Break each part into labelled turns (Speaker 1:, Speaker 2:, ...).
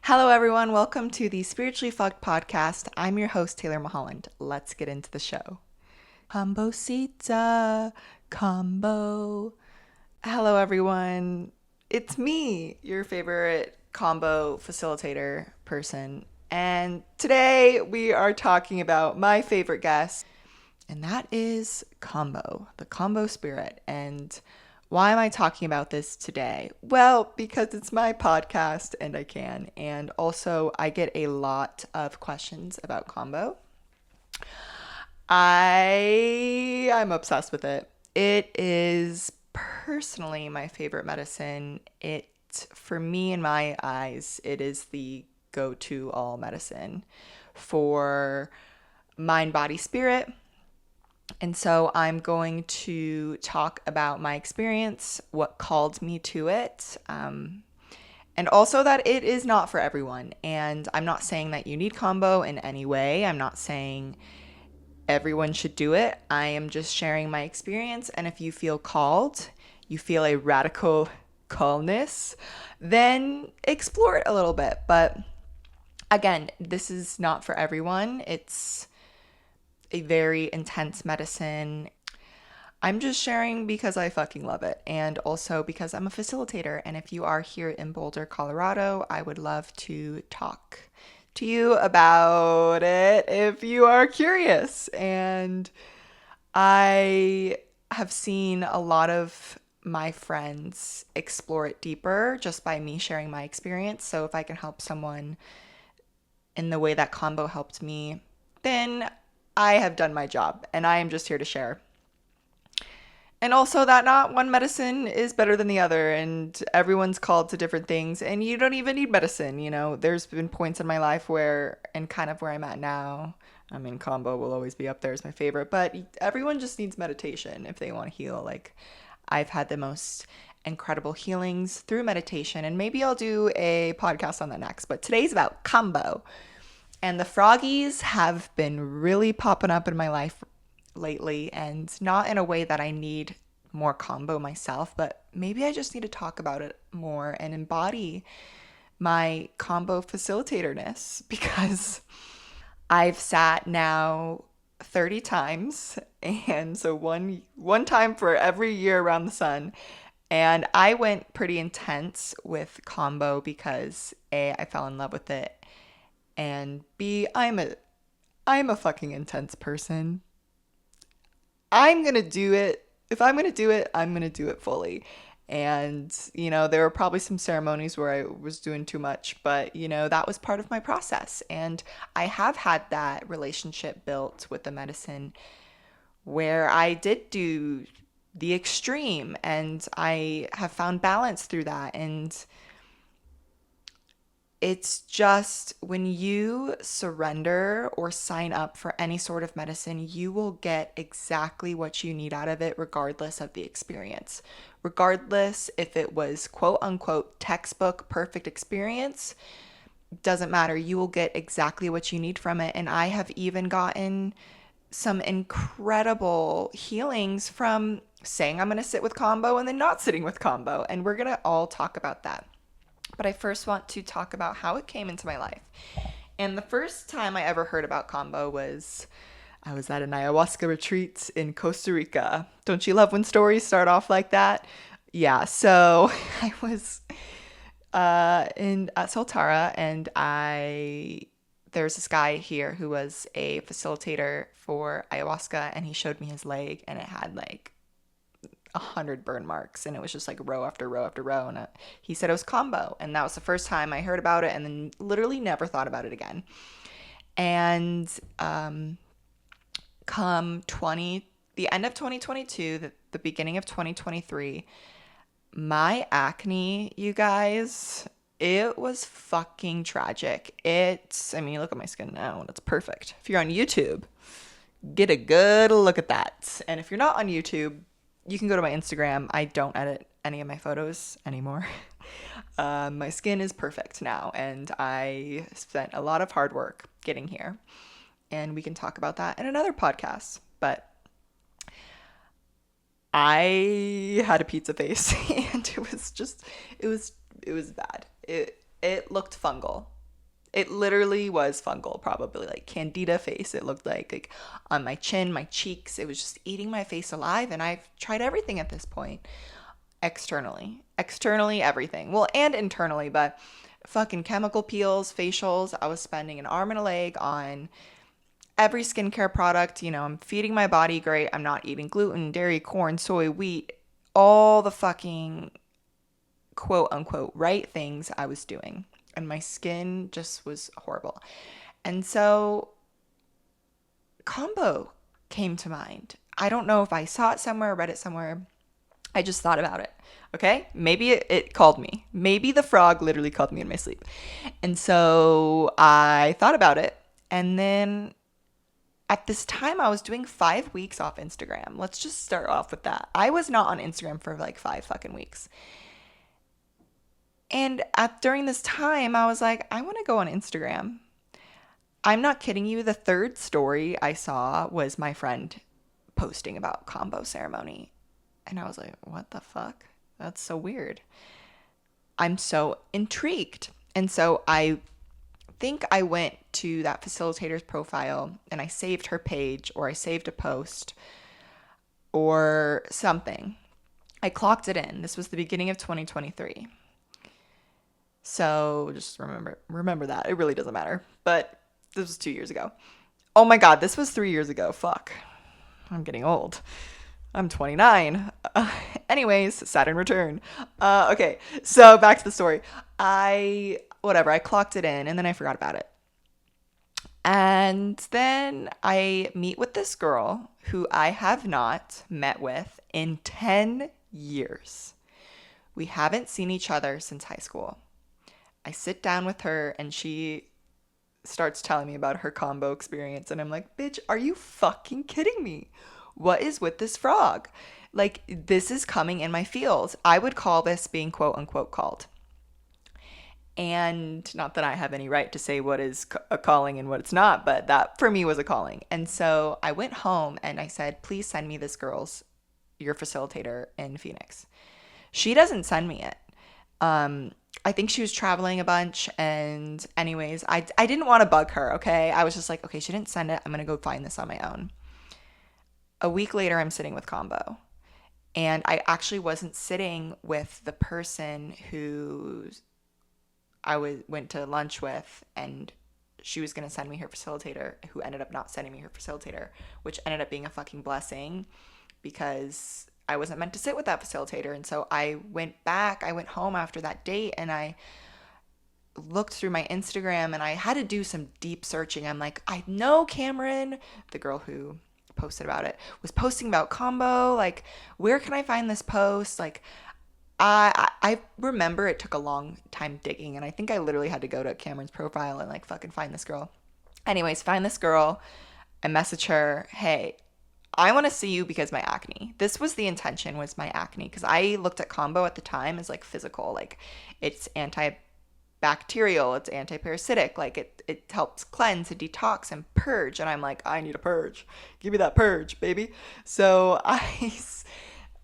Speaker 1: Hello, everyone. Welcome to the Spiritually Fucked podcast. I'm your host, Taylor Mulholland. Let's get into the show. Kambosita, Kambo. Hello, everyone. It's me, your favorite combo facilitator person. And today we are talking about my favorite guest, and that is Kambo, the Kambo spirit. And why am I talking about this today? Well, because it's my podcast and I can. And also, I get a lot of questions about Kambo. I'm obsessed with it. It is personally my favorite medicine. For me, in my eyes, it is the go-to all medicine for mind, body, spirit. And so I'm going to talk about my experience, what called me to it, and also that it is not for everyone. And I'm not saying that you need Kambo in any way. I'm not saying everyone should do it. I am just sharing my experience. And if you feel called, you feel a radical callness, then explore it a little bit. But again, this is not for everyone. It's a very intense medicine. I'm just sharing because I fucking love it, and also because I'm a facilitator. And if you are here in Boulder, Colorado, I would love to talk to you about it if you are curious. And I have seen a lot of my friends explore it deeper just by me sharing my experience. So if I can help someone in the way that Kambo helped me, then I have done my job, and I am just here to share. And also that not one medicine is better than the other, and everyone's called to different things, and you don't even need medicine. There's been points in my life where, and kind of where I'm at now, I mean, Kambo will always be up there as my favorite, but everyone just needs meditation if they want to heal. Like, I've had the most incredible healings through meditation, and maybe I'll do a podcast on that next, but today's about Kambo. And the froggies have been really popping up in my life lately, and not in a way that I need more Kambo myself, but maybe I just need to talk about it more and embody my Kambo facilitatorness, because I've sat now 30 times, and so one time for every year around the sun. And I went pretty intense with Kambo because A, I fell in love with it, and B, I'm a fucking intense person. I'm going to do it. If I'm going to do it, I'm going to do it fully. And, there were probably some ceremonies where I was doing too much, but, that was part of my process. And I have had that relationship built with the medicine where I did do the extreme, and I have found balance through that. And it's just when you surrender or sign up for any sort of medicine, you will get exactly what you need out of it, regardless of the experience. Regardless if it was quote unquote textbook perfect experience, doesn't matter. You will get exactly what you need from it. And I have even gotten some incredible healings from saying I'm going to sit with Kambo and then not sitting with Kambo. And we're going to all talk about that. But I first want to talk about how it came into my life. And the first time I ever heard about Kambo was I was at an ayahuasca retreat in Costa Rica. Don't you love when stories start off like that? Yeah, so I was in at Soltara, and there's this guy here who was a facilitator for ayahuasca, and he showed me his leg, and it had like 100 burn marks, and it was just like row after row after row. And he said it was Kambo, and that was the first time I heard about it, and then literally never thought about it again. And come the end of 2022, the beginning of 2023, my acne, you guys, it was fucking tragic. I mean, look at my skin now, and it's perfect. If you're on YouTube, get a good look at that. And if you're not on YouTube, you can go to my Instagram. I don't edit any of my photos anymore. My skin is perfect now, and I spent a lot of hard work getting here. And we can talk about that in another podcast. But I had a pizza face, and it was bad. It looked fungal. It literally was fungal, probably like candida face. It looked like on my chin, my cheeks. It was just eating my face alive. And I've tried everything at this point. Externally, everything. Well, and internally, but fucking chemical peels, facials. I was spending an arm and a leg on every skincare product. I'm feeding my body great. I'm not eating gluten, dairy, corn, soy, wheat, all the fucking quote unquote right things I was doing. And my skin just was horrible. And so Kambo came to mind. I don't know if I saw it somewhere, read it somewhere. I just thought about it. Okay? Maybe it called me. Maybe the frog literally called me in my sleep. And so I thought about it. And then at this time, I was doing 5 weeks off Instagram. Let's just start off with that. I was not on Instagram for like 5 fucking weeks. And during this time, I was like, I want to go on Instagram. I'm not kidding you. The third story I saw was my friend posting about Kambo ceremony. And I was like, what the fuck? That's so weird. I'm so intrigued. And so I think I went to that facilitator's profile and I saved her page, or I saved a post or something. I clocked it in. This was the beginning of 2023. So just remember that. It really doesn't matter. But this was 2 years ago. Oh my God, this was 3 years ago. Fuck. I'm getting old. I'm 29. Anyways, Saturn return. Okay, so back to the story. I clocked it in and then I forgot about it. And then I meet with this girl who I have not met with in 10 years. We haven't seen each other since high school. I sit down with her and she starts telling me about her Kambo experience. And I'm like, bitch, are you fucking kidding me? What is with this frog? Like, this is coming in my field. I would call this being quote unquote called. And not that I have any right to say what is a calling and what it's not, but that for me was a calling. And so I went home and I said, please send me this girl's, your facilitator in Phoenix. She doesn't send me it. I think she was traveling a bunch, and anyways, I didn't want to bug her, okay? I was just like, okay, she didn't send it. I'm going to go find this on my own. A week later, I'm sitting with Kambo. And I actually wasn't sitting with the person who went to lunch with, and she was going to send me her facilitator, who ended up not sending me her facilitator, which ended up being a fucking blessing because I wasn't meant to sit with that facilitator. And so I went home after that date and I looked through my Instagram and I had to do some deep searching. I'm like, I know Cameron, the girl who posted about it, was posting about Kambo. Like, where can I find this post? Like, I remember it took a long time digging, and I think I literally had to go to Cameron's profile and like fucking find this girl. Anyways, find this girl. I message her, hey, I want to see you because my acne. This was the intention, was my acne, because I looked at Kambo at the time as like physical, like it's antibacterial, it's antiparasitic, like it helps cleanse and detox and purge. And I'm like, I need a purge. Give me that purge, baby. So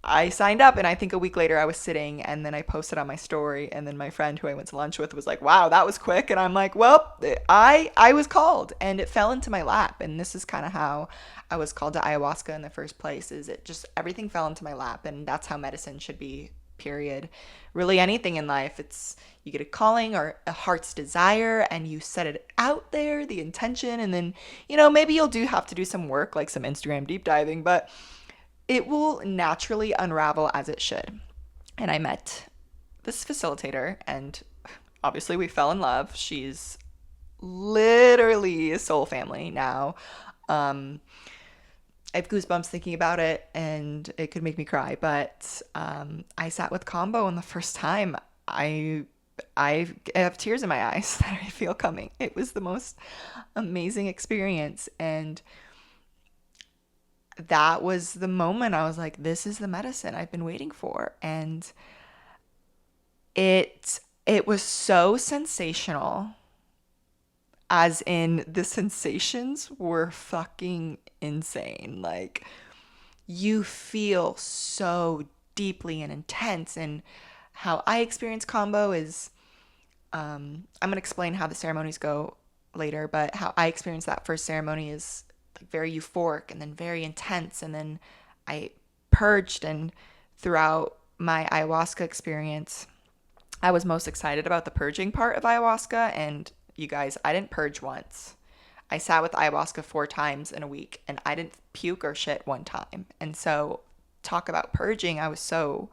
Speaker 1: I signed up, and I think a week later I was sitting, and then I posted on my story, and then my friend who I went to lunch with was like, wow, that was quick. And I'm like, well, I was called, and it fell into my lap. And this is kind of how I was called to ayahuasca in the first place, is it just, everything fell into my lap. And that's how medicine should be, period. Really anything in life, it's, you get a calling or a heart's desire and you set it out there, the intention, and then, maybe you'll have to do some work, like some Instagram deep diving, but it will naturally unravel as it should. And I met this facilitator, and obviously we fell in love. She's literally a soul family now. I have goosebumps thinking about it, and it could make me cry. But I sat with Kambo, and the first time I have tears in my eyes that I feel coming. It was the most amazing experience, and that was the moment I was like, this is the medicine I've been waiting for. And it was so sensational, as in the sensations were fucking insane. Like, you feel so deeply and intense. And how I experience Kambo is I'm going to explain how the ceremonies go later, but how I experienced that first ceremony is like very euphoric and then very intense. And then I purged, and throughout my ayahuasca experience, I was most excited about the purging part of ayahuasca. And you guys, I didn't purge once. I sat with ayahuasca 4 times in a week and I didn't puke or shit one time. And so, talk about purging, I was so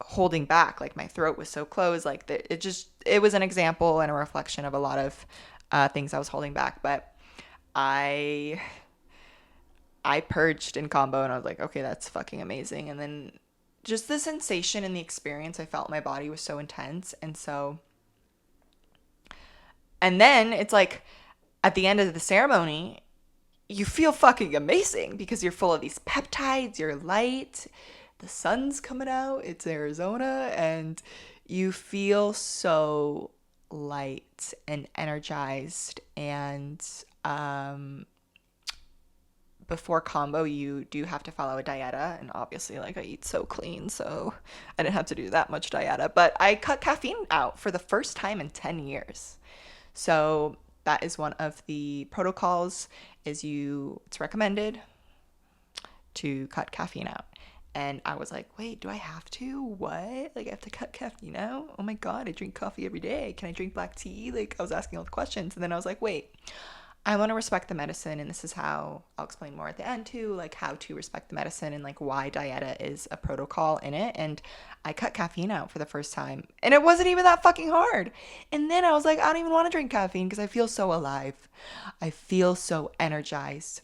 Speaker 1: holding back. Like my throat was so closed. Like it was an example and a reflection of a lot of things I was holding back. But I I purged in Kambo and I was like, okay, that's fucking amazing. And then just the sensation and the experience I felt in my body was so intense. And then it's like at the end of the ceremony, you feel fucking amazing because you're full of these peptides, you're light, the sun's coming out, it's Arizona, and you feel so light and energized. And before Kambo, you do have to follow a dieta, and obviously, like, I eat so clean, so I didn't have to do that much dieta, but I cut caffeine out for the first time in 10 years. So that is one of the protocols. It's recommended to cut caffeine out. And I was like, wait, do I have to? What? Like, I have to cut caffeine out? Oh my God, I drink coffee every day. Can I drink black tea? Like, I was asking all the questions. And then I was like, wait, I want to respect the medicine. And this is how I'll explain more at the end too, like how to respect the medicine and like why dieta is a protocol in it. And I cut caffeine out for the first time. And it wasn't even that fucking hard. And then I was like, I don't even want to drink caffeine because I feel so alive. I feel so energized.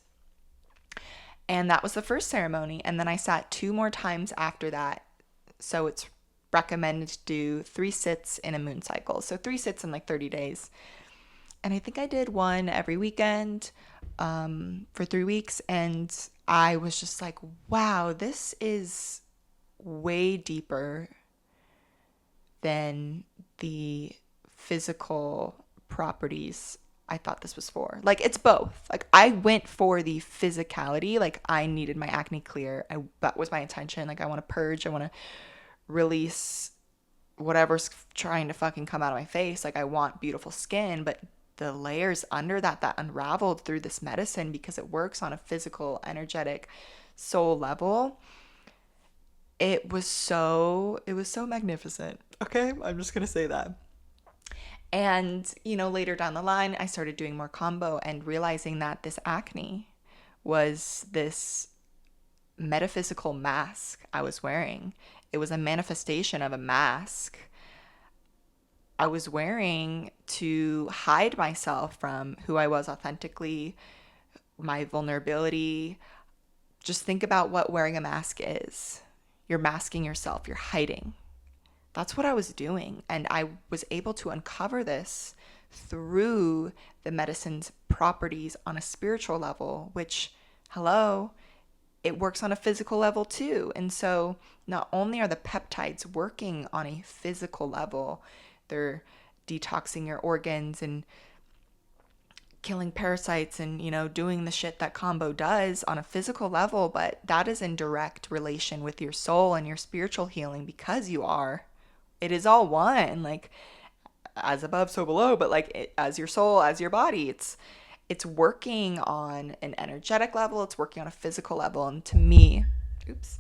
Speaker 1: And that was the first ceremony. And then I sat 2 more times after that. So it's recommended to do 3 sits in a moon cycle. So 3 sits in like 30 days. And I think I did one every weekend for 3 weeks. And I was just like, wow, this is way deeper than the physical properties I thought this was for. Like, it's both. Like, I went for the physicality. Like, I needed my acne clear. That was my intention. Like, I want to purge. I want to release whatever's trying to fucking come out of my face. Like, I want beautiful skin, but the layers under that unraveled through this medicine, because it works on a physical, energetic, soul level. It was so magnificent. Okay, I'm just gonna say that. And later down the line, I started doing more Kambo and realizing that this acne was this metaphysical mask I was wearing. It was a manifestation of a mask I was wearing to hide myself from who I was authentically, my vulnerability. Just think about what wearing a mask is. You're masking yourself, you're hiding. That's what I was doing. And I was able to uncover this through the medicine's properties on a spiritual level, which, hello, it works on a physical level too. And so not only are the peptides working on a physical level, they're detoxing your organs and killing parasites and, doing the shit that Kambo does on a physical level, but that is in direct relation with your soul and your spiritual healing, because it is all one, like as above, so below, but like as your soul, as your body, it's working on an energetic level, it's working on a physical level. And to me, oops,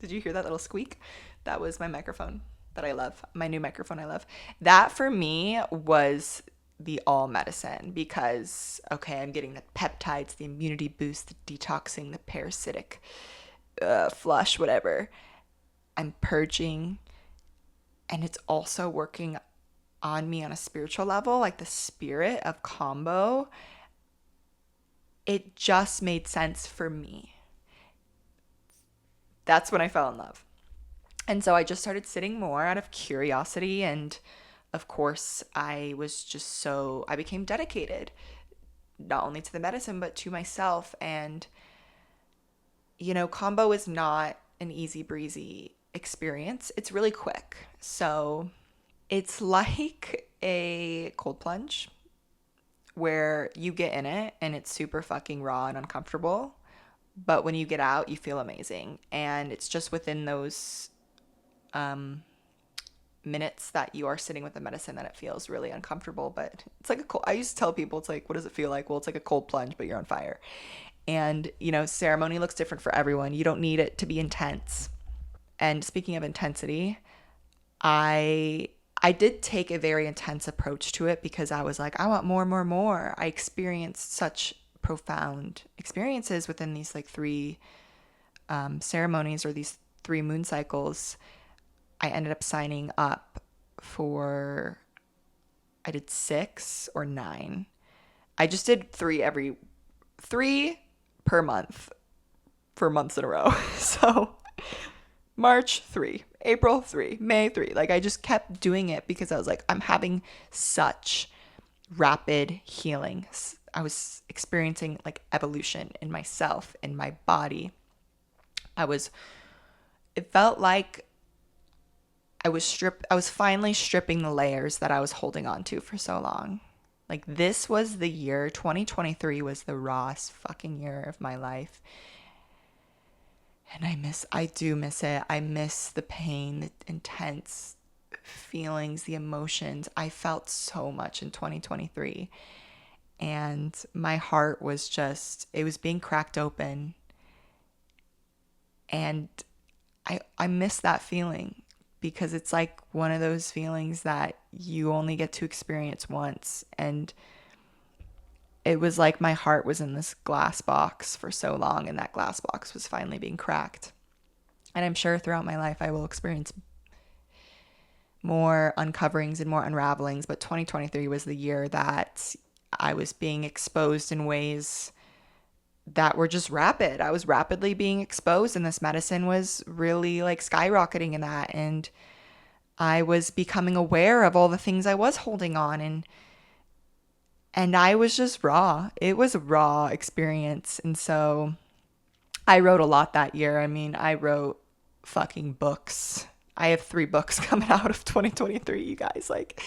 Speaker 1: did you hear that little squeak? That was my microphone that I love, my new microphone I love. That for me was the all medicine, because, okay, I'm getting the peptides, the immunity boost, the detoxing, the parasitic flush, whatever. I'm purging, and it's also working on me on a spiritual level, like the spirit of Kambo. It just made sense for me. That's when I fell in love. And so I just started sitting more out of curiosity. And of course, I became dedicated, not only to the medicine, but to myself. And, Kambo is not an easy breezy experience. It's really quick. So it's like a cold plunge where you get in it and it's super fucking raw and uncomfortable. But when you get out, you feel amazing. And it's just within those minutes that you are sitting with the medicine that it feels really uncomfortable. But it's like a cold, I used to tell people, it's like, what does it feel like? Well, it's like a cold plunge, but you're on fire. And, ceremony looks different for everyone. You don't need it to be intense. And speaking of intensity, I did take a very intense approach to it because I was like, I want more, more, more. I experienced such profound experiences within these like three ceremonies, or these 3 moon cycles. I ended up signing up for, I did 6 or 9. I just did 3 per month for months in a row. So March 3, April 3, May 3. Like, I just kept doing it because I was like, I'm having such rapid healing. I was experiencing like evolution in myself, in my body. It felt like I was finally stripping the layers that I was holding on to for so long. Like, this was the year, 2023 was the rawest fucking year of my life. And I do miss it. I miss the pain, the intense feelings, the emotions. I felt so much in 2023. And my heart was it was being cracked open. And I miss that feeling, because it's like one of those feelings that you only get to experience once. And it was like my heart was in this glass box for so long, and that glass box was finally being cracked. And I'm sure throughout my life I will experience more uncoverings and more unravelings, but 2023 was the year that I was being exposed in ways that were just rapid. I was rapidly being exposed, and this medicine was really like skyrocketing in that. And I was becoming aware of all the things I was holding on, and I was just raw. It was a raw experience. And so I wrote a lot that year. I mean, I wrote fucking books. I have 3 books coming out of 2023, you guys. Like,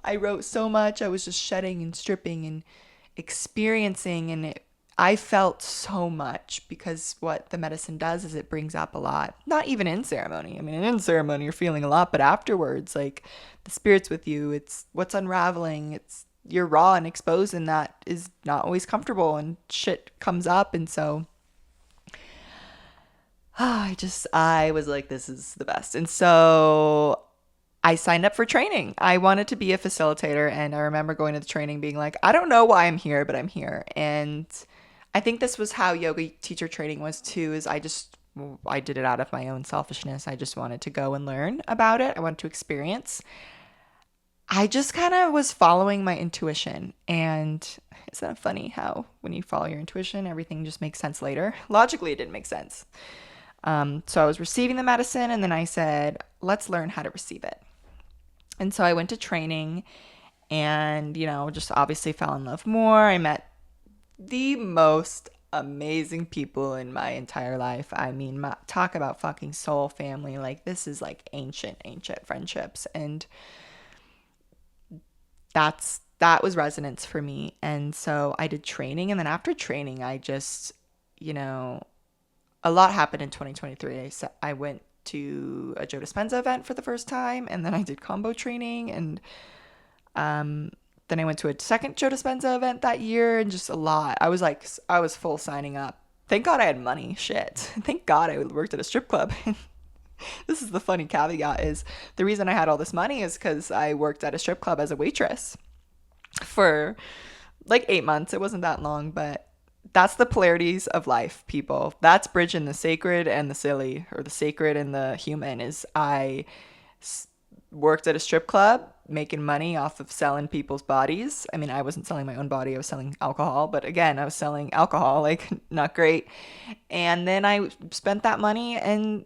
Speaker 1: I wrote so much. I was just shedding and stripping and experiencing, and I felt so much, because what the medicine does is it brings up a lot. Not even in ceremony. I mean, in ceremony you're feeling a lot, but afterwards, like, the spirit's with you. It's what's unraveling. You're raw and exposed, and that is not always comfortable, and shit comes up. And so I was like, this is the best. And so I signed up for training. I wanted to be a facilitator, and I remember going to the training being like, I don't know why I'm here, but I'm here. And I think this was how yoga teacher training was too, is I did it out of my own selfishness. I just wanted to go and learn about it. I wanted to experience. I just kind of was following my intuition. And isn't that funny how when you follow your intuition, everything just makes sense later? Logically, it didn't make sense. So I was receiving the medicine, and then I said, let's learn how to receive it. And so I went to training, and, just obviously fell in love more. I met the most amazing people in my entire life. I mean, talk about fucking soul family. Like, this is like ancient friendships. And that was resonance for me. And so I did training, and then after training, I just, a lot happened in 2023. I went to a Joe Dispenza event for the first time, and then I did Kambo training, and then I went to a second Joe Dispenza event that year, and just a lot. I was full signing up. Thank God I had money. Shit. Thank God I worked at a strip club. This is the funny caveat, is the reason I had all this money is because I worked at a strip club as a waitress for like 8 months. It wasn't that long, but that's the polarities of life, people. That's bridging the sacred and the silly, or the sacred and the human. Is I worked at a strip club making money off of selling people's bodies. I mean, I wasn't selling my own body. I was selling alcohol, but again, I was selling alcohol, like, not great. And then I spent that money and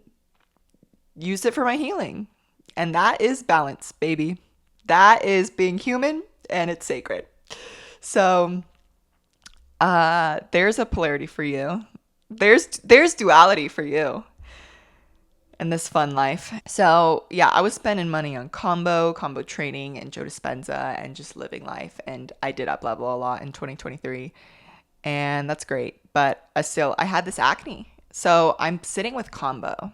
Speaker 1: used it for my healing. And that is balance, baby. That is being human, and it's sacred. So there's a polarity for you. There's duality for you in this fun life. So yeah, I was spending money on combo training, and Joe Dispenza, and just living life. And I did up level a lot in 2023, and that's great. But I had this acne. So I'm sitting with Kambo,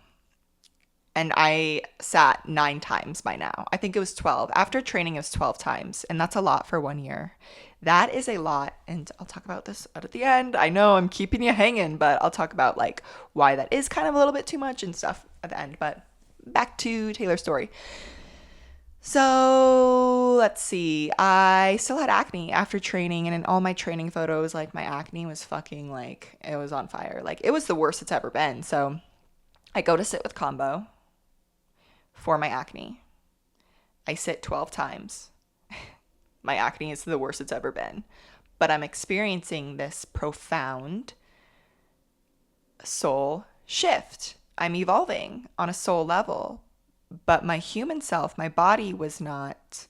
Speaker 1: And I sat 9 times by now. I think it was 12. After training, it was 12 times. And that's a lot for 1 year. That is a lot. And I'll talk about this at the end. I know I'm keeping you hanging, but I'll talk about like why that is kind of a little bit too much and stuff at the end. But back to Taylor's story. So let's see. I still had acne after training, and in all my training photos, like my acne was fucking like it was on fire. Like it was the worst it's ever been. So I go to sit with Kambo for my acne. I sit 12 times. My acne is the worst it's ever been. But I'm experiencing this profound soul shift. I'm evolving on a soul level. But my human self, my body was not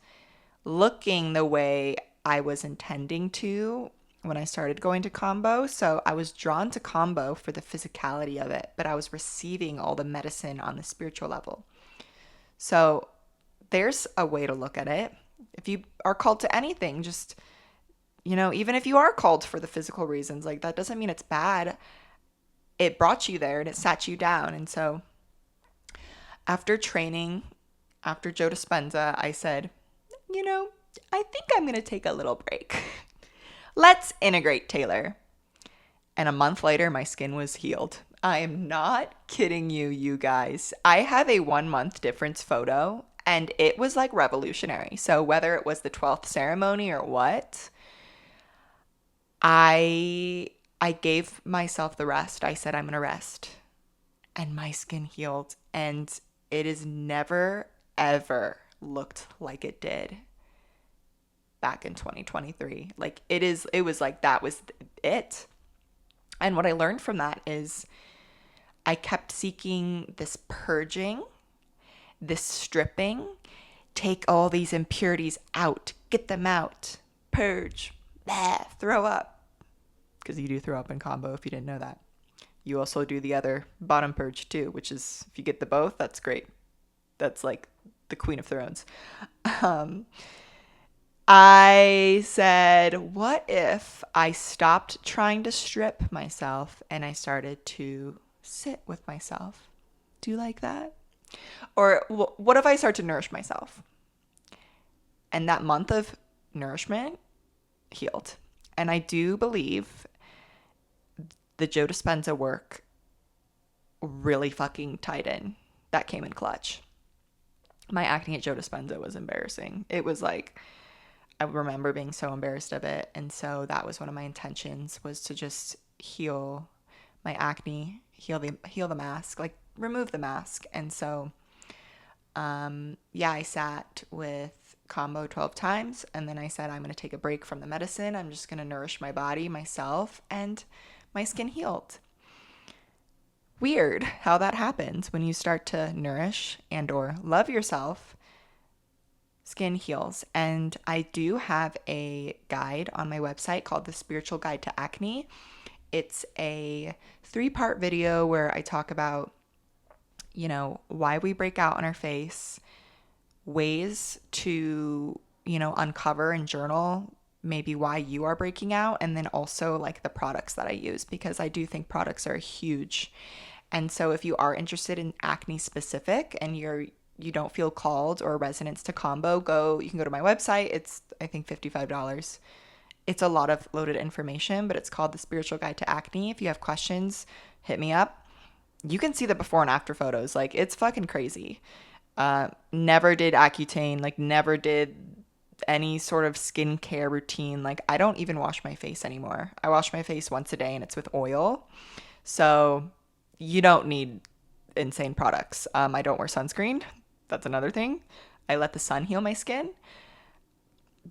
Speaker 1: looking the way I was intending to when I started going to Kambo. So I was drawn to Kambo for the physicality of it, but I was receiving all the medicine on the spiritual level. So there's a way to look at it. If you are called to anything, just, even if you are called for the physical reasons, like that doesn't mean it's bad. It brought you there and it sat you down. And so after training, after Joe Dispenza, I said, I think I'm going to take a little break. Let's integrate Taylor. And a month later, my skin was healed. I am not kidding you, you guys. I have a 1 month difference photo, and it was like revolutionary. So whether it was the 12th ceremony or what, I gave myself the rest. I said, I'm going to rest. And my skin healed. And it has never, ever looked like it did back in 2023. Like it was like that was it. And what I learned from that is I kept seeking this purging, this stripping, take all these impurities out, get them out, purge, throw up. Because you do throw up in Kambo if you didn't know that. You also do the other bottom purge too, which is, if you get the both, that's great. That's like the Queen of Thrones. I said, what if I stopped trying to strip myself and I started to sit with myself? Do you like that? Or what if I start to nourish myself? And that month of nourishment healed. And I do believe the Joe Dispenza work really fucking tied in. That came in clutch. My acne at Joe Dispenza was embarrassing. It was like, I remember being so embarrassed of it. And so that was one of my intentions, was to just heal my acne, heal the mask, like remove the mask. And so, I sat with Kambo 12 times. And then I said, I'm going to take a break from the medicine. I'm just going to nourish my body, myself, and my skin healed. Weird how that happens when you start to nourish and or love yourself. Skin heals. And I do have a guide on my website called The Spiritual Guide to Acne. It's a 3-part video where I talk about, why we break out on our face, ways to, uncover and journal maybe why you are breaking out, and then also like the products that I use, because I do think products are huge. And so if you are interested in acne specific and you don't feel called or resonance to Kambo, you can go to my website. It's, I think, $55. It's a lot of loaded information, but it's called The Spiritual Guide to Acne. If you have questions, hit me up. You can see the before and after photos. Like, it's fucking crazy. Never did Accutane, like never did any sort of skincare routine. Like, I don't even wash my face anymore. I wash my face once a day and it's with oil. So you don't need insane products. I don't wear sunscreen. That's another thing. I let the sun heal my skin.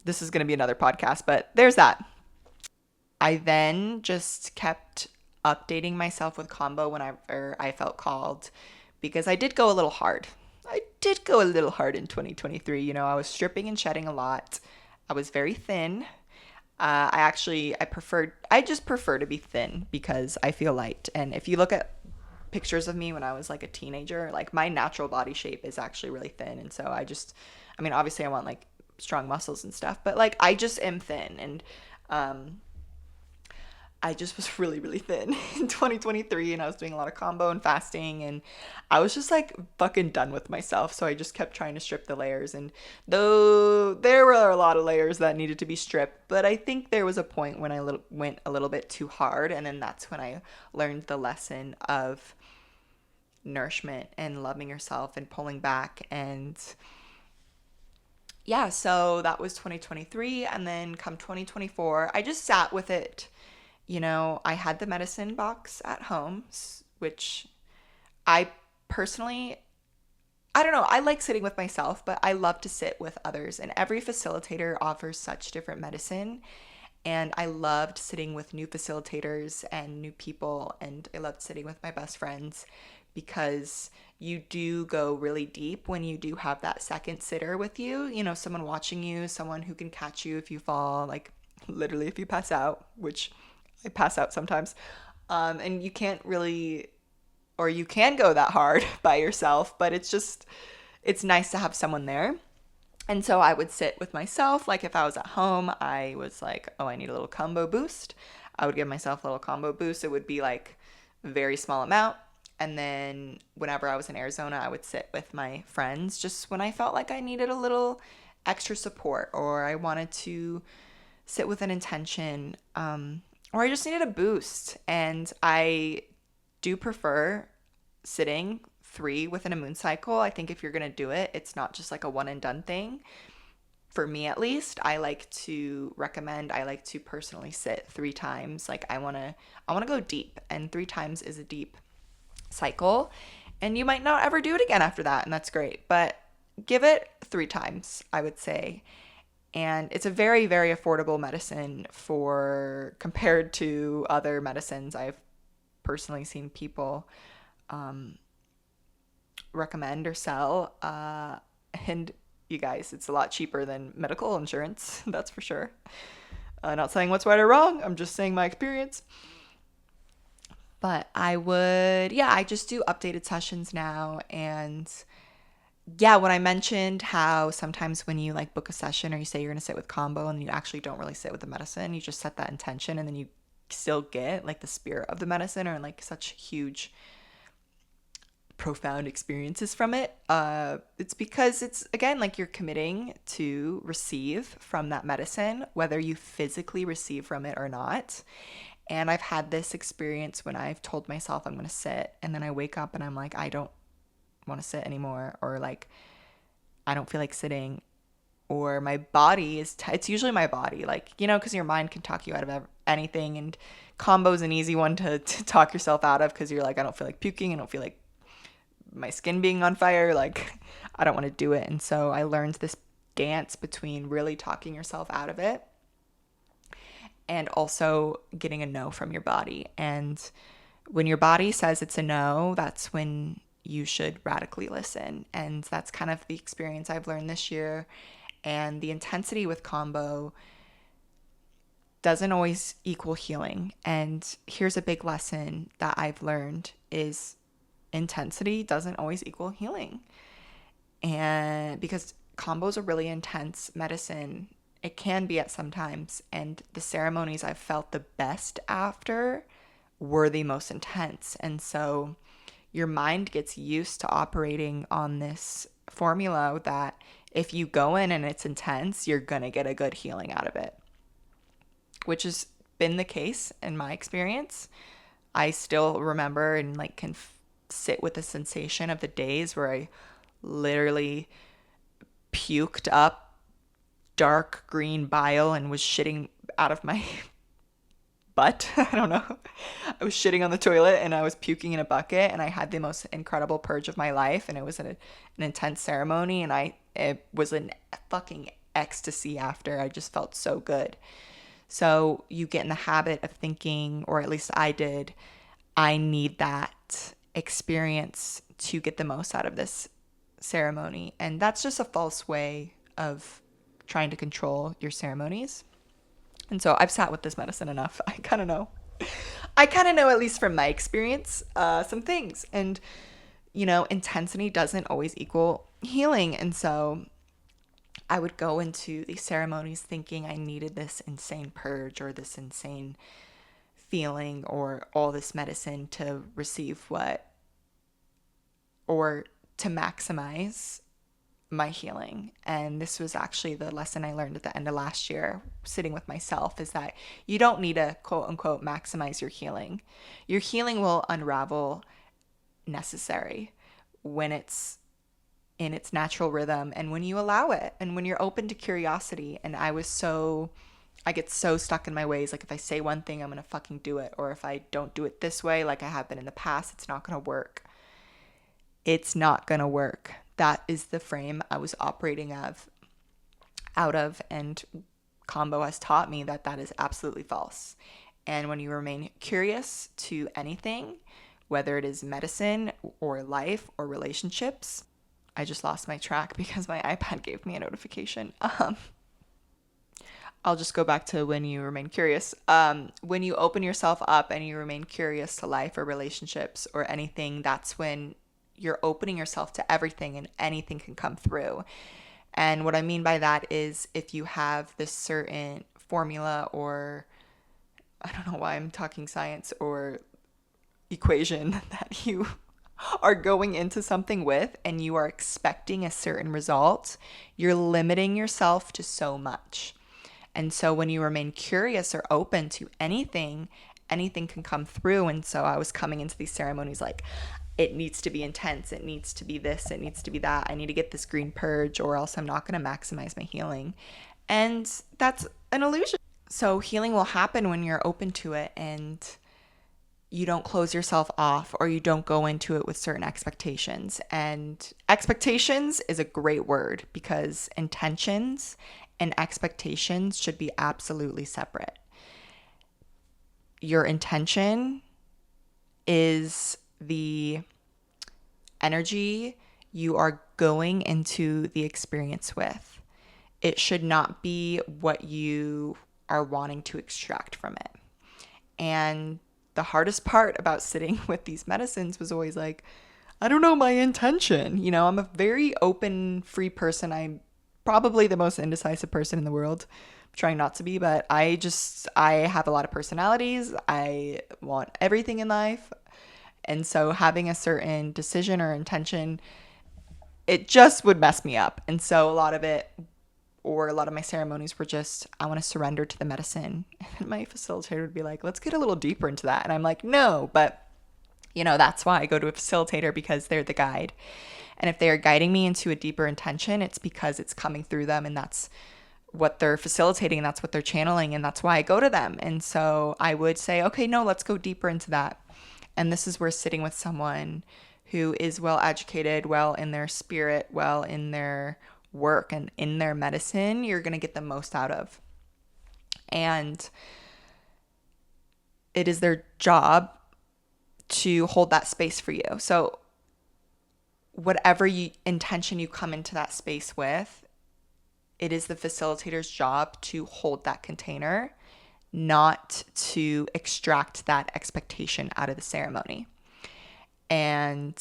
Speaker 1: This is going to be another podcast, but there's that. I then just kept updating myself with Kambo whenever I felt called, because I did go a little hard. I did go a little hard in 2023. I was stripping and shedding a lot. I was very thin. I just prefer to be thin because I feel light. And if you look at pictures of me when I was like a teenager, like my natural body shape is actually really thin. And so obviously I want like strong muscles and stuff, but like I just am thin. And I just was really, really thin in 2023, and I was doing a lot of combo and fasting, and I was just like fucking done with myself. So I just kept trying to strip the layers. And though there were a lot of layers that needed to be stripped, but I think there was a point when went a little bit too hard. And then that's when I learned the lesson of nourishment and loving yourself and pulling back. And yeah, so that was 2023. And then come 2024, I just sat with it. I had the medicine box at home, which I personally, I don't know, I like sitting with myself, but I love to sit with others. And every facilitator offers such different medicine. And I loved sitting with new facilitators and new people. And I loved sitting with my best friends because you do go really deep when you do have that second sitter with you, someone watching you, someone who can catch you if you fall, like literally if you pass out, which I pass out sometimes. And you can't really, or you can go that hard by yourself, but it's nice to have someone there. And so I would sit with myself. Like if I was at home, I was like, oh, I need a little combo boost. I would give myself a little combo boost. It would be like a very small amount. And then whenever I was in Arizona, I would sit with my friends just when I felt like I needed a little extra support, or I wanted to sit with an intention, or I just needed a boost. And I do prefer sitting 3 within a moon cycle. I think if you're going to do it, it's not just like a one and done thing. For me, at least, I like to personally sit 3 times. Like I want to go deep, and 3 times is a deep cycle. And you might not ever do it again after that, and that's great. But give it 3 times, I would say. And it's a very, very affordable medicine compared to other medicines I've personally seen people recommend or sell. And you guys, it's a lot cheaper than medical insurance, that's for sure. Not saying what's right or wrong, I'm just saying my experience. But I just do updated sessions now. And yeah, when I mentioned how sometimes when you like book a session or you say you're going to sit with Kambo and you actually don't really sit with the medicine, you just set that intention and then you still get like the spirit of the medicine or like such huge, profound experiences from it. It's because it's, again, like you're committing to receive from that medicine, whether you physically receive from it or not. And I've had this experience when I've told myself I'm going to sit, and then I wake up and I'm like, I don't want to sit anymore, or like I don't feel like sitting, or my body it's usually my body, like, because your mind can talk you out of anything, and Kambo is an easy one to talk yourself out of, because you're like, I don't feel like puking, I don't feel like my skin being on fire, like I don't want to do it. And so I learned this dance between really talking yourself out of it and also getting a no from your body. And when your body says it's a no, that's when you should radically listen. And that's kind of the experience I've learned this year. And the intensity with Kambo doesn't always equal healing. And here's a big lesson that I've learned is intensity doesn't always equal healing. And because Kambo is a really intense medicine, it can be at sometimes. And the ceremonies I've felt the best after were the most intense. And so your mind gets used to operating on this formula that if you go in and it's intense, you're going to get a good healing out of it, which has been the case in my experience. I still remember and like can sit with the sensation of the days where I literally puked up dark green bile and was shitting out of my butt. I don't know. I was shitting on the toilet and I was puking in a bucket, and I had the most incredible purge of my life, and it was an intense ceremony, and it was a fucking ecstasy after. I just felt so good. So you get in the habit of thinking, or at least I did, I need that experience to get the most out of this ceremony. And that's just a false way of trying to control your ceremonies. And so I've sat with this medicine enough. I kind of know, at least from my experience, some things. And, intensity doesn't always equal healing. And so I would go into these ceremonies thinking I needed this insane purge or this insane feeling or all this medicine to receive what, or to maximize my healing. And this was actually the lesson I learned at the end of last year, sitting with myself, is that you don't need to quote unquote maximize your healing. Your healing will unravel necessary when it's in its natural rhythm and when you allow it and when you're open to curiosity. And I get so stuck in my ways. Like if I say one thing, I'm going to fucking do it. Or if I don't do it this way, like I have been in the past, it's not going to work. It's not going to work. That is the frame I was operating out of. And Kambo has taught me that that is absolutely false. And when you remain curious to anything, whether it is medicine or life or relationships, I just lost my track because my iPad gave me a notification. I'll just go back to when you remain curious. When you open yourself up and you remain curious to life or relationships or anything, that's when you're opening yourself to everything and anything can come through. And what I mean by that is if you have this certain formula, or I don't know why I'm talking science, or equation that you are going into something with and you are expecting a certain result, you're limiting yourself to so much. And so when you remain curious or open to anything, anything can come through. And so I was coming into these ceremonies like, it needs to be intense, it needs to be this, it needs to be that, I need to get this green purge or else I'm not going to maximize my healing. And that's an illusion. So healing will happen when you're open to it and you don't close yourself off, or you don't go into it with certain expectations. And expectations is a great word because intentions and expectations should be absolutely separate. Your intention is the energy you are going into the experience with. It should not be what you are wanting to extract from it. And the hardest part about sitting with these medicines was always like, I don't know my intention. You know, I'm a very open, free person. I'm probably the most indecisive person in the world. I'm trying not to be, but I have a lot of personalities. I want everything in life. And so having a certain decision or intention, it just would mess me up. And so a lot of my ceremonies were just, I want to surrender to the medicine. And my facilitator would be like, let's get a little deeper into that. And I'm like, no, but you know, that's why I go to a facilitator, because they're the guide. And if they are guiding me into a deeper intention, it's because it's coming through them and that's what they're facilitating and that's what they're channeling. And that's why I go to them. And so I would say, okay, no, let's go deeper into that. And this is where sitting with someone who is well educated, well in their spirit, well in their work and in their medicine, you're going to get the most out of. And it is their job to hold that space for you. So whatever intention you come into that space with, it is the facilitator's job to hold that container, not to extract that expectation out of the ceremony. And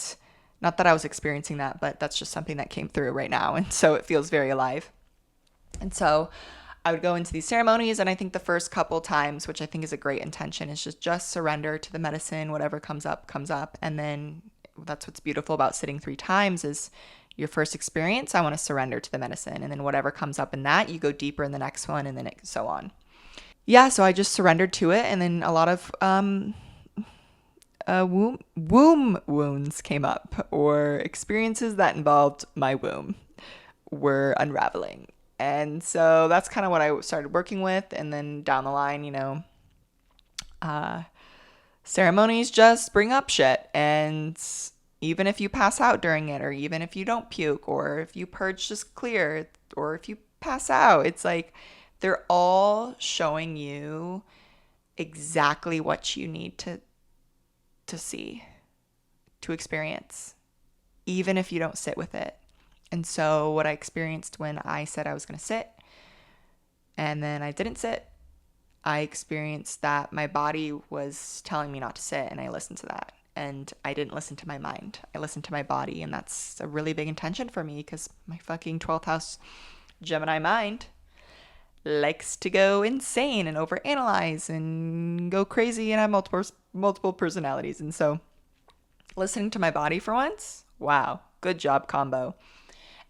Speaker 1: not that I was experiencing that, but that's just something that came through right now. And so it feels very alive. And so I would go into these ceremonies, and I think the first couple times, which I think is a great intention, is just surrender to the medicine. Whatever comes up, comes up. And then that's what's beautiful about sitting 3 times is your first experience, I want to surrender to the medicine. And then whatever comes up in that, you go deeper in the next one, and then so on. Yeah, so I just surrendered to it. And then a lot of womb wounds came up, or experiences that involved my womb were unraveling. And so that's kind of what I started working with. And then down the line, you know, ceremonies just bring up shit. And even if you pass out during it, or even if you don't puke, or if you purge just clear, or if you pass out, it's like they're all showing you exactly what you need to see, to experience, even if you don't sit with it. And so what I experienced when I said I was going to sit and then I didn't sit, I experienced that my body was telling me not to sit, and I listened to that. And I didn't listen to my mind. I listened to my body, and that's a really big intention for me because my fucking 12th house Gemini mind likes to go insane and overanalyze and go crazy and have multiple personalities. And so listening to my body for once, wow, good job, Kambo.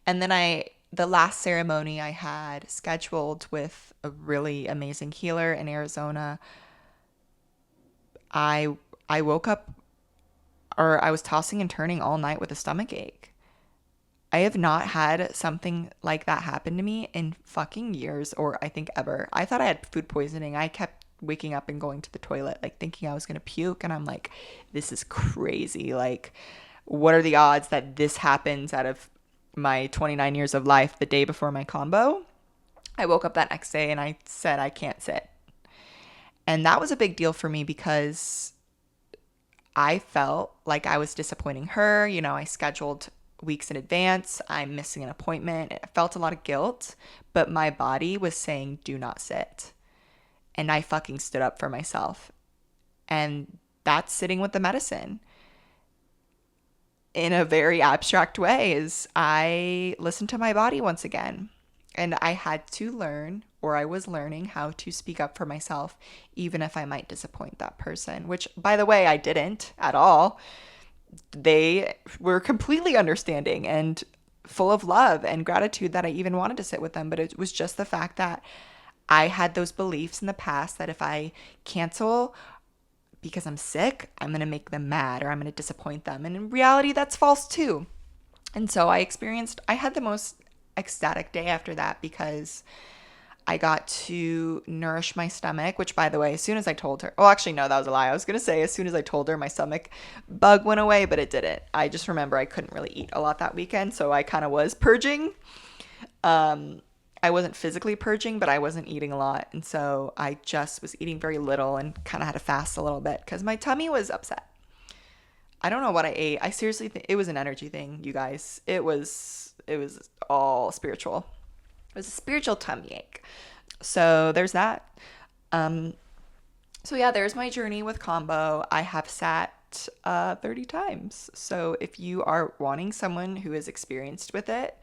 Speaker 1: And then the last ceremony I had scheduled with a really amazing healer in Arizona, I woke up, or I was tossing and turning all night with a stomach ache. I have not had something like that happen to me in fucking years, or I think ever. I thought I had food poisoning. I kept waking up and going to the toilet, like thinking I was gonna puke, and I'm like, this is crazy. Like, what are the odds that this happens out of my 29 years of life the day before my combo? I woke up that next day and I said, I can't sit. And that was a big deal for me because I felt like I was disappointing her. You know, I scheduled weeks in advance. I'm missing an appointment. I felt a lot of guilt, but my body was saying, do not sit. And I fucking stood up for myself. And that's sitting with the medicine. In a very abstract way, is I listened to my body once again. And I had to learn, or I was learning, how to speak up for myself, even if I might disappoint that person, which, by the way, I didn't at all. They were completely understanding and full of love and gratitude that I even wanted to sit with them. But it was just the fact that I had those beliefs in the past that if I cancel because I'm sick, I'm going to make them mad or I'm going to disappoint them. And in reality, that's false too. And so I had the most ecstatic day after that because I got to nourish my stomach, which, by the way, as soon as I told her, well, actually, no, that was a lie. I was going to say as soon as I told her, my stomach bug went away, but it didn't. I just remember I couldn't really eat a lot that weekend, so I kind of was purging. I wasn't physically purging, but I wasn't eating a lot. And so I just was eating very little and kind of had to fast a little bit because my tummy was upset. I don't know what I ate. I seriously think it was an energy thing, you guys. It was all spiritual. It was a spiritual tummy ache. So there's that. So yeah, there's my journey with Kambo. I have sat 30 times. So if you are wanting someone who is experienced with it,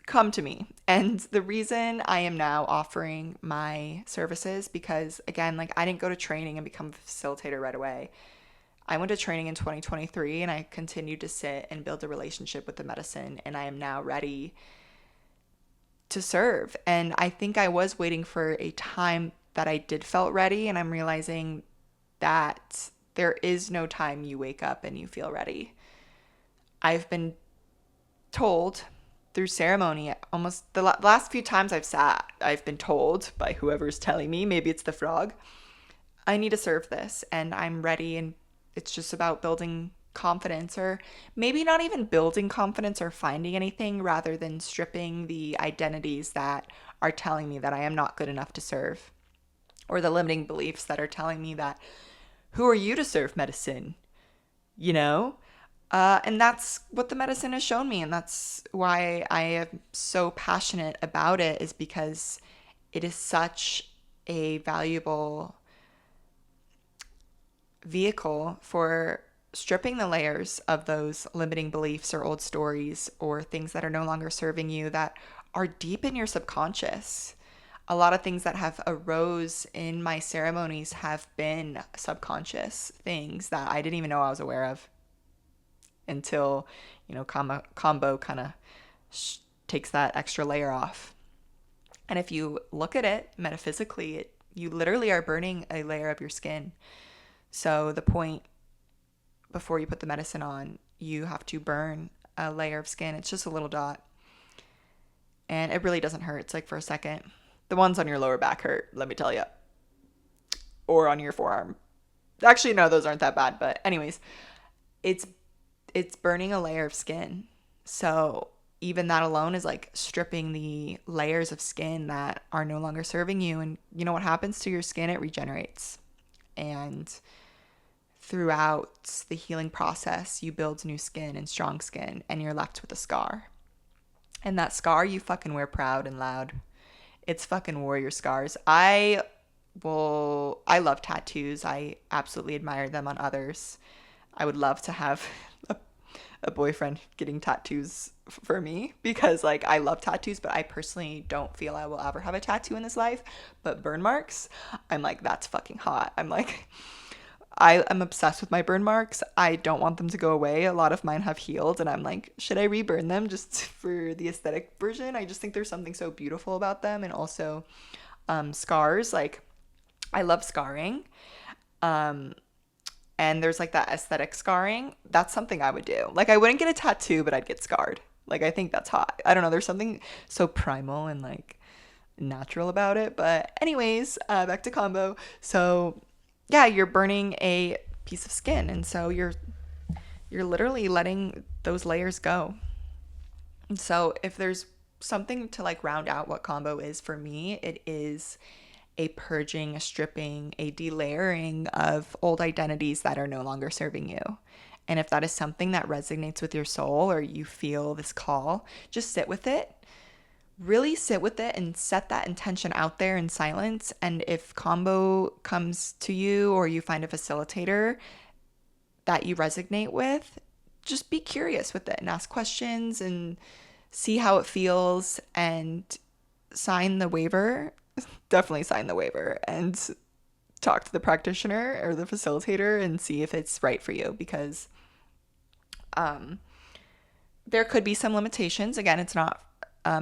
Speaker 1: come to me. And the reason I am now offering my services, because again, like I didn't go to training and become a facilitator right away. I went to training in 2023 and I continued to sit and build a relationship with the medicine, and I am now ready to serve. And I think I was waiting for a time that I did felt ready, and I'm realizing that there is no time you wake up and you feel ready. I've been told through ceremony, almost the last few times I've sat, I've been told by whoever's telling me, maybe it's the frog, I need to serve this and I'm ready. And it's just about building confidence, or maybe not even building confidence or finding anything, rather than stripping the identities that are telling me that I am not good enough to serve, or the limiting beliefs that are telling me that, who are you to serve medicine? You know? And that's what the medicine has shown me. And that's why I am so passionate about it, is because it is such a valuable vehicle for stripping the layers of those limiting beliefs or old stories or things that are no longer serving you, that are deep in your subconscious. A lot of things that have arose in my ceremonies have been subconscious things that I didn't even know I was aware of until, Kambo kind of takes that extra layer off. And if you look at it metaphysically, you literally are burning a layer of your skin. So the point, before you put the medicine on, you have to burn a layer of skin. It's just a little dot. And it really doesn't hurt. It's like for a second. The ones on your lower back hurt, let me tell you. Or on your forearm. Actually, no, those aren't that bad. But anyways, it's burning a layer of skin. So even that alone is like stripping the layers of skin that are no longer serving you. And you know what happens to your skin? It regenerates. And throughout the healing process, you build new skin and strong skin, and you're left with a scar. And that scar you fucking wear proud and loud. It's fucking warrior scars. I love tattoos. I absolutely admire them on others. I would love to have a boyfriend getting tattoos for me, because like I love tattoos, but I personally don't feel I will ever have a tattoo in this life. But burn marks, I'm like, that's fucking hot. I'm like, I am obsessed with my burn marks. I don't want them to go away. A lot of mine have healed, and I'm like, should I reburn them just for the aesthetic version? I just think there's something so beautiful about them. And also scars, like I love scarring. Um, and there's like that aesthetic scarring. That's something I would do. Like I wouldn't get a tattoo, but I'd get scarred. Like I think that's hot. I don't know. There's something so primal and like natural about it. But anyways, back to Kambo. So yeah, you're burning a piece of skin, and so you're literally letting those layers go. And so if there's something to like round out what Kambo is for me, it is a purging, a stripping, a delayering of old identities that are no longer serving you. And if that is something that resonates with your soul, or you feel this call, just sit with it. Really sit with it and set that intention out there in silence. And if Kambo comes to you, or you find a facilitator that you resonate with, just be curious with it and ask questions and see how it feels, and sign the waiver. Definitely sign the waiver and talk to the practitioner or the facilitator and see if it's right for you, because there could be some limitations. Again, it's not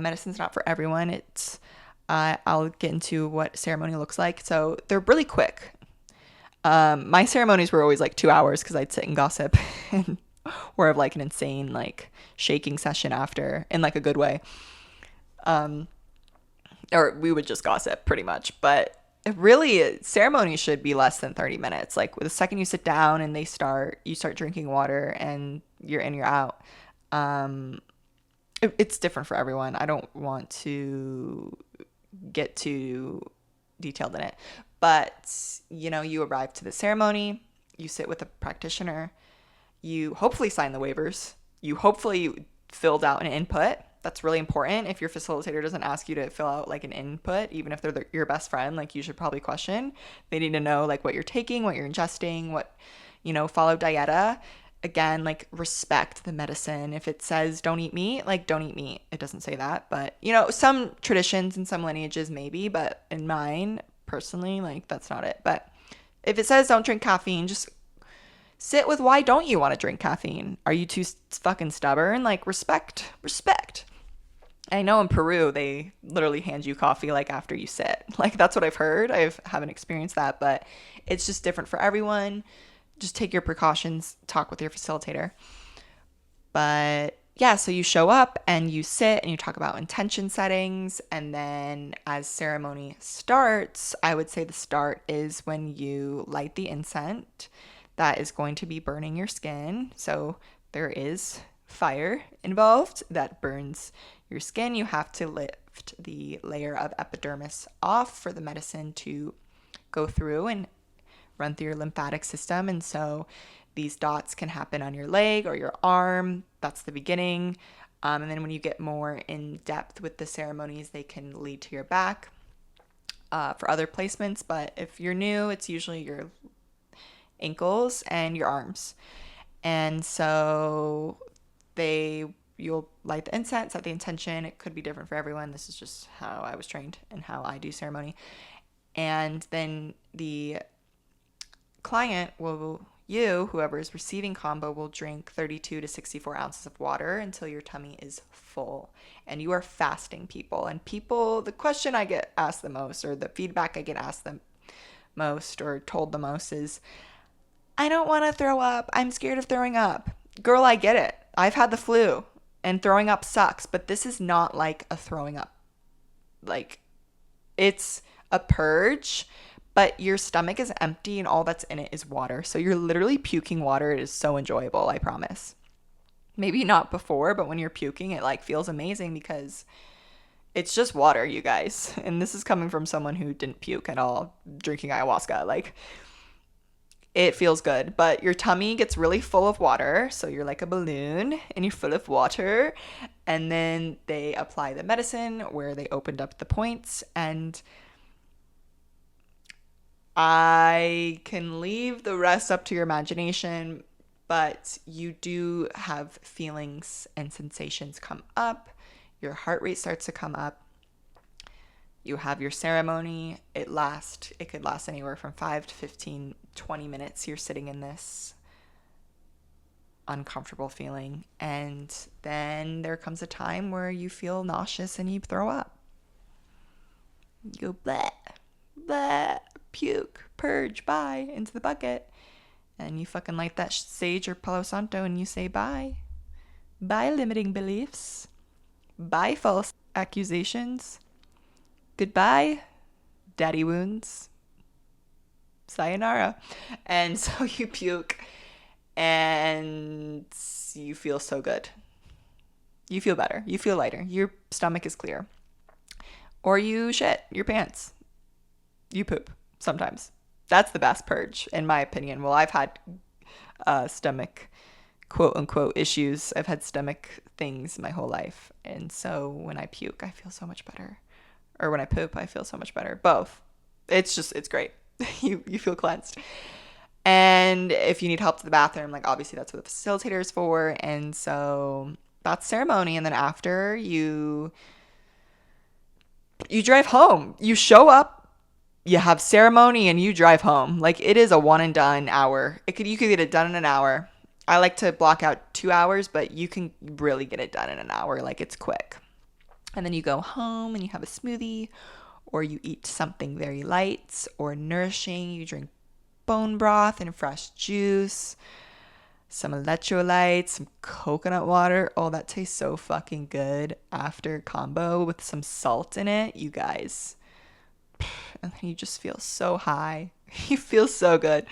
Speaker 1: medicine's not for everyone. It's I'll get into what ceremony looks like. So they're really quick. My ceremonies were always like 2 hours, because I'd sit and gossip or have like an insane like shaking session after, in like a good way. Or we would just gossip pretty much. But really, ceremony should be less than 30 minutes. Like the second you sit down and you start drinking water, and you're in, you're out. It's different for everyone. I don't want to get too detailed in it. But, you arrive to the ceremony, you sit with a practitioner, you hopefully sign the waivers, you hopefully filled out an input. That's really important. If your facilitator doesn't ask you to fill out like an input, even if they're your best friend, like you should probably question. They need to know like what you're taking, what you're ingesting, what, follow dieta. Again, like respect the medicine. If it says don't eat meat, like don't eat meat. It doesn't say that, but some traditions and some lineages maybe, but in mine personally, like that's not it. But if it says don't drink caffeine, just sit with why don't you want to drink caffeine? Are you too fucking stubborn? Like respect. I know in Peru, they literally hand you coffee like after you sit. Like that's what I've heard. I haven't experienced that, but it's just different for everyone. Just take your precautions, talk with your facilitator. But yeah, so you show up and you sit and you talk about intention settings. And then as ceremony starts, I would say the start is when you light the incense that is going to be burning your skin. So there is fire involved that burns your skin. You have to lift the layer of epidermis off for the medicine to go through and run through your lymphatic system. And so these dots can happen on your leg or your arm. That's the beginning. And then when you get more in depth with the ceremonies, they can lead to your back for other placements. But if you're new, it's usually your ankles and your arms. And so you'll light the incense, set the intention. It could be different for everyone. This is just how I was trained and how I do ceremony. And then the client whoever is receiving Kambo, will drink 32 to 64 ounces of water until your tummy is full. And you are fasting, people. And the question I get asked the most, or the feedback I get asked the most or told the most is, I don't want to throw up. I'm scared of throwing up. Girl, I get it. I've had the flu and throwing up sucks, but this is not like a throwing up. Like, it's a purge, but your stomach is empty and all that's in it is water. So you're literally puking water. It is so enjoyable, I promise. Maybe not before, but when you're puking, it like feels amazing because it's just water, you guys. And this is coming from someone who didn't puke at all drinking ayahuasca. Like, it feels good, but your tummy gets really full of water. So you're like a balloon and you're full of water. And then they apply the medicine where they opened up the points, and I can leave the rest up to your imagination. but you do have feelings and sensations come up. Your heart rate starts to come up. You have your ceremony. It could last anywhere from 5 to 15, 20 minutes. You're sitting in this uncomfortable feeling. And then there comes a time where you feel nauseous and you throw up. You go bleh, bleh, puke, purge, bye, into the bucket. And you fucking light that sage or Palo Santo and you say bye. Bye, limiting beliefs. Bye, false accusations. Goodbye, daddy wounds. Sayonara. And so you puke and you feel so good. You feel better. You feel lighter. Your stomach is clear. Or you shit your pants. You poop sometimes. That's the best purge, in my opinion. Well, I've had stomach, quote unquote, issues. I've had stomach things my whole life. And so when I puke, I feel so much better. Or when I poop, I feel so much better. Both. It's great. You feel cleansed. And if you need help to the bathroom, like obviously that's what the facilitator is for. And so that's ceremony. And then after you drive home. You show up, you have ceremony, and you drive home. Like it is a one and done hour. You could get it done in an hour. I like to block out 2 hours, but you can really get it done in an hour. Like it's quick. And then you go home and you have a smoothie, or you eat something very light or nourishing. You drink bone broth and fresh juice, some electrolytes, some coconut water. Oh, that tastes so fucking good after Kambo with some salt in it, you guys. And then you just feel so high. You feel so good.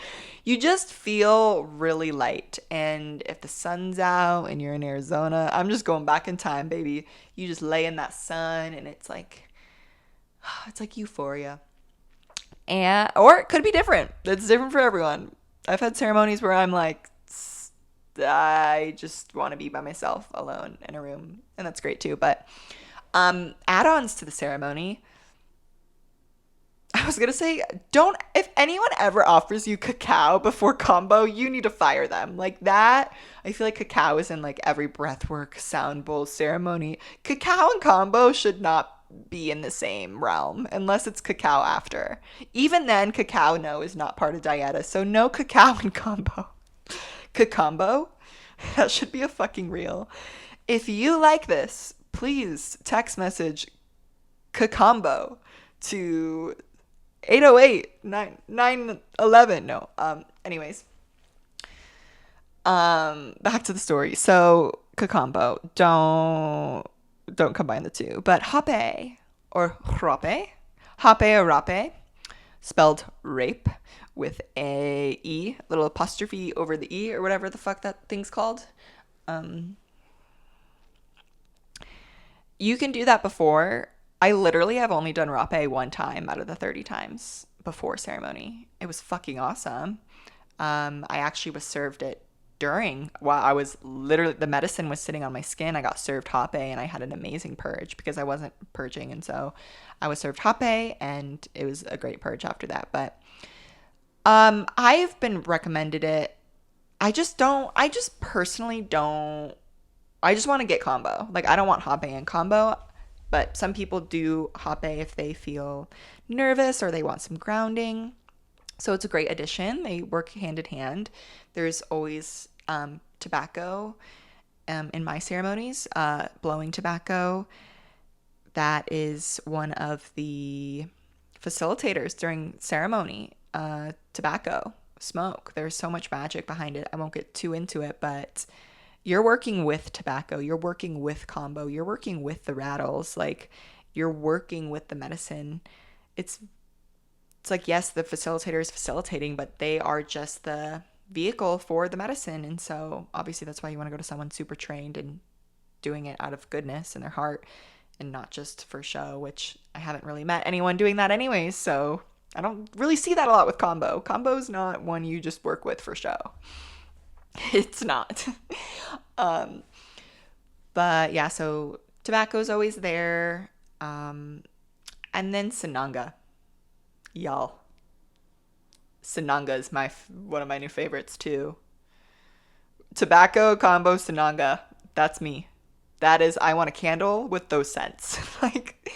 Speaker 1: You just feel really light. And if the sun's out and you're in Arizona, I'm just going back in time, baby. You just lay in that sun and it's like euphoria. Or it could be different. It's different for everyone. I've had ceremonies where I'm like, I just want to be by myself alone in a room, and that's great too. But add-ons to the ceremony, I was gonna say, if anyone ever offers you cacao before Kambo, you need to fire them. Like that, I feel like cacao is in like every breathwork, sound bowl ceremony. Cacao and Kambo should not be in the same realm unless it's cacao after. Even then, cacao is not part of dieta, so no cacao and Kambo. Kambo? That should be a fucking reel. If you like this, please text message Kambo to 808-911. No. Anyways. Back to the story. So, Kambo. Don't combine the two. But hape or rape. Hape or rape. Spelled rape with a E, little apostrophe over the E or whatever the fuck that thing's called. You can do that before. I literally have only done rape one time out of the 30 times before ceremony. It was fucking awesome. I actually was served it while I was literally, the medicine was sitting on my skin. I got served hape and I had an amazing purge because I wasn't purging. And so I was served hape and it was a great purge after that. But I've been recommended it. I just personally don't. I just want to get Kambo. Like I don't want hape and Kambo, but some people do hape if they feel nervous or they want some grounding. So it's a great addition. They work hand in hand. There's always tobacco in my ceremonies, blowing tobacco. That is one of the facilitators during ceremony. Tobacco, smoke. There's so much magic behind it. I won't get too into it, but you're working with tobacco. You're working with Kambo. You're working with the rattles. Like you're working with the medicine. It's like, yes, the facilitator is facilitating, but they are just the vehicle for the medicine. And so obviously that's why you want to go to someone super trained and doing it out of goodness in their heart and not just for show, which I haven't really met anyone doing that anyways. So I don't really see that a lot with Kambo. Kambo's not one you just work with for show. It's not. But yeah, so tobacco's always there. And then Sananga. Y'all. Sananga is one of my new favorites too. Tobacco, Kambo, Sananga. That's me. That is, I want a candle with those scents. Like,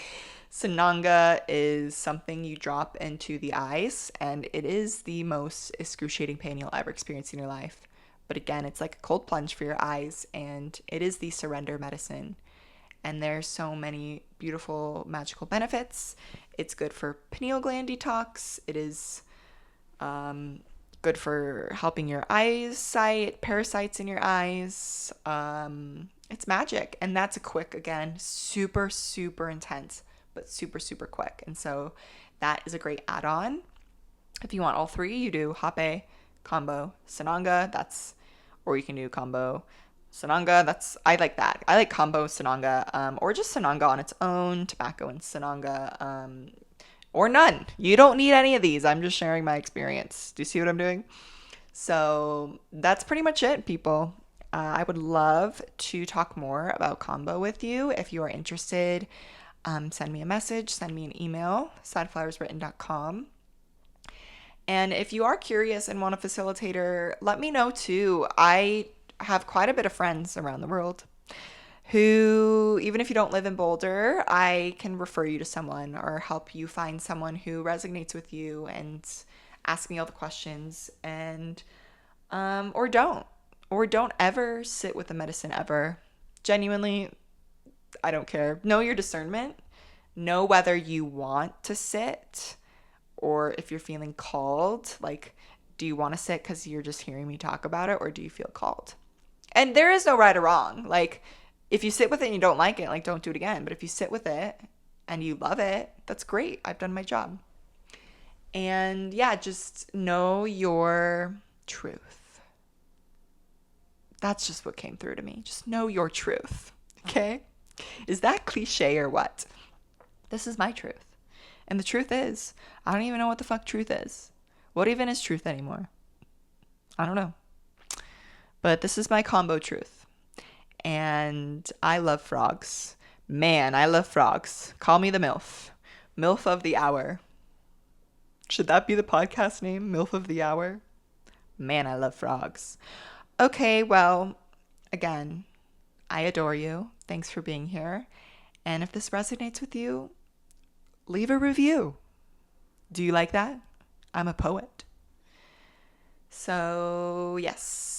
Speaker 1: Sananga is something you drop into the eyes, and it is the most excruciating pain you'll ever experience in your life. But again, it's like a cold plunge for your eyes, and it is the surrender medicine. And there's so many beautiful magical benefits. It's good for pineal gland detox. It is good for helping your eyesight, parasites in your eyes. It's magic. And that's a quick, again, super, super intense, but super, super quick. And so that is a great add-on. If you want all three, you do Hape, Kambo, Sananga. Or you can do Kambo, Sananga. I like that. I like Kambo, Sananga, or just Sananga on its own, tobacco and Sananga, or none. You don't need any of these. I'm just sharing my experience. Do you see what I'm doing? So that's pretty much it, people. I would love to talk more about Kambo with you. If you are interested, send me a message, send me an email, sadflowerswritten.com. And if you are curious and want a facilitator, let me know too. I have quite a bit of friends around the world who, even if you don't live in Boulder, I can refer you to someone or help you find someone who resonates with you and ask me all the questions, and or don't ever sit with the medicine ever. Genuinely, I don't care. Know your discernment. Know whether you want to sit or if you're feeling called. Like, do you want to sit because you're just hearing me talk about it, or do you feel called? And there is no right or wrong. Like, if you sit with it and you don't like it, like, don't do it again. But if you sit with it and you love it, that's great. I've done my job. And yeah, just know your truth. That's just what came through to me. Just know your truth. Okay? Is that cliche or what? This is my truth. And the truth is, I don't even know what the fuck truth is. What even is truth anymore? I don't know. But this is my Kambo truth. And I love frogs. Man, I love frogs. Call me the MILF. MILF of the hour. Should that be the podcast name? MILF of the hour? Man, I love frogs. Okay, well, again, I adore you. Thanks for being here. And if this resonates with you, leave a review. Do you like that? I'm a poet. So, yes.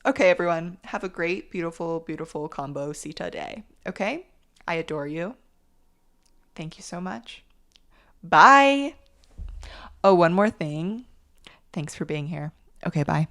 Speaker 1: Okay, everyone. Have a great, beautiful, beautiful kambosita day. Okay? I adore you. Thank you so much. Bye. Oh, one more thing. Thanks for being here. Okay, bye.